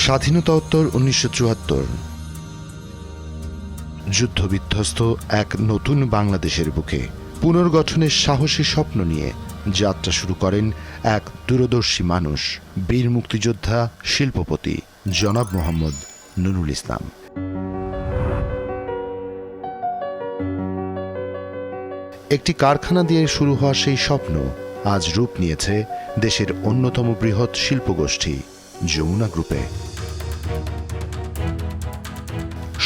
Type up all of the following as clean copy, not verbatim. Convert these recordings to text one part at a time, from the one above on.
স্বাধীনতোত্তর ১৯৭৪ যুদ্ধবিধ্বস্ত এক নতুন বাংলাদেশের বুকে পুনর্গঠনের সাহসী স্বপ্ন নিয়ে যাত্রা শুরু করেন এক দূরদর্শী মানুষ, বীর মুক্তিযোদ্ধা, শিল্পপতি জনাব মোহাম্মদ নুরুল ইসলাম। একটি কারখানা দিয়ে শুরু হওয়া সেই স্বপ্ন আজ রূপ নিয়েছে দেশের অন্যতম বৃহৎ শিল্পগোষ্ঠী যমুনা গ্রুপে।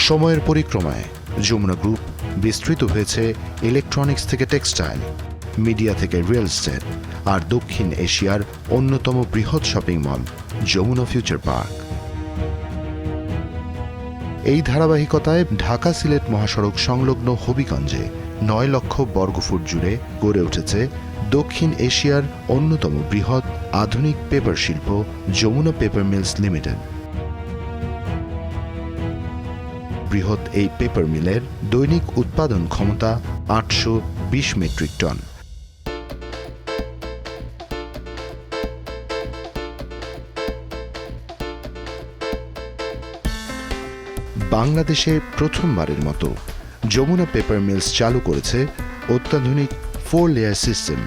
সময়ের পরিক্রমায় যমুনা গ্রুপ বিস্তৃত হয়েছে ইলেকট্রনিক্স থেকে টেক্সটাইল, মিডিয়া থেকে রিয়েল এস্টেট, আর দক্ষিণ এশিয়ার অন্যতম বৃহৎ shopping mall Jamuna future park. এই ধারাবাহিকতায় ঢাকা সিলেট মহাসড়ক সংলগ্ন হবিগঞ্জে ৯ লক্ষ বর্গফুট জুড়ে গড়ে উঠেছে দক্ষিণ এশিয়ার অন্যতম বৃহৎ আধুনিক পেপার শিল্প যমুনা পেপার মিলস লিমিটেড। বৃহৎ এই পেপার মিলের দৈনিক উৎপাদন ক্ষমতা ৮২০ মেট্রিক টন। বাংলাদেশে প্রথমবারের মতো যমুনা পেপার মিলস চালু করেছে অত্যাধুনিক 4 লেয়ার সিস্টেম।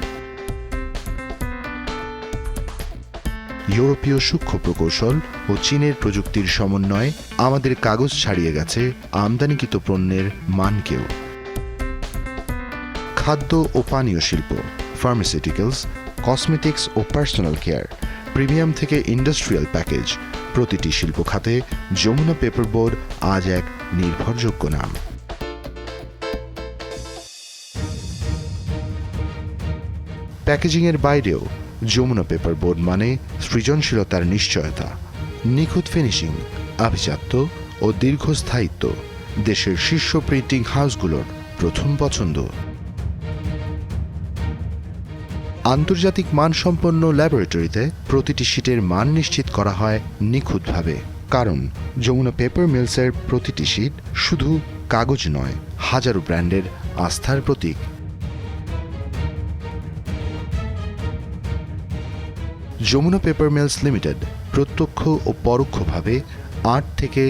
ইউরোপীয় সূক্ষ্ম প্রকৌশল ও চীনের প্রযুক্তির সমন্বয়ে আমাদের কাগজ ছাড়িয়ে গেছে আমদানিকৃত পণ্যের মানকেও। খাদ্য ও পানীয় শিল্প, ফার্মাসিউটিক্যালস, কসমেটিক্স ও পার্সোনাল কেয়ার, প্রিমিয়াম থেকে ইন্ডাস্ট্রিয়াল প্যাকেজ, প্রতিটি শিল্প খাতে যমুনা পেপার বোর্ড আজ এক নির্ভরযোগ্য নাম। প্যাকেজিংয়ের বাইরেও যমুনা পেপার বোর্ড মানে সৃজনশীলতার নিশ্চয়তা, নিখুঁত ফিনিশিং, আভিজাত্য ও দীর্ঘস্থায়িত্ব। দেশের শীর্ষ প্রিন্টিং হাউসগুলোর প্রথম পছন্দ। আন্তর্জাতিক মানসম্পন্ন ল্যাবরেটরিতে প্রতিটি শীটের মান নিশ্চিত করা হয় নিখুঁতভাবে, কারণ যমুনা পেপার মিলসের প্রতিটি শীট শুধু কাগজ নয়, হাজারো ব্র্যান্ডের আস্থার প্রতীক। যমুনা পেপার মিলস লিমিটেড প্রত্যক্ষ ও পরোক্ষভাবে ৮ থেকে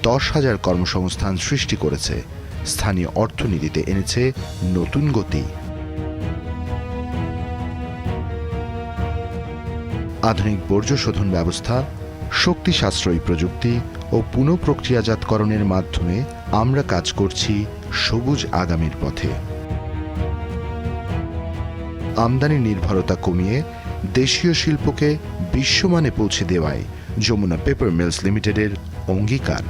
১০,০০০ কর্মসংস্থান সৃষ্টি করেছে, স্থানীয় অর্থনীতিতে এনেছে নতুন গতি। আধুনিক বর্জ্য শোধন ব্যবস্থা, শক্তি সাশ্রয়ী প্রযুক্তি ও পুনঃপ্রক্রিয়াজাতকরণের মাধ্যমে আমরা কাজ করছি সবুজ আগামীর পথে। আমদানি নির্ভরতা কমিয়ে দেশীয় শিল্পকে বিশ্বমানে পৌঁছে দেওয়ায় যমুনা পেপার মিলস লিমিটেডের অঙ্গীকার।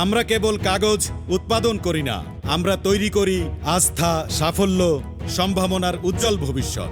আমরা কেবল কাগজ উৎপাদন করি না, আমরা তৈরি করি আস্থা, সাফল্য, সম্ভাবনার উজ্জ্বল ভবিষ্যৎ।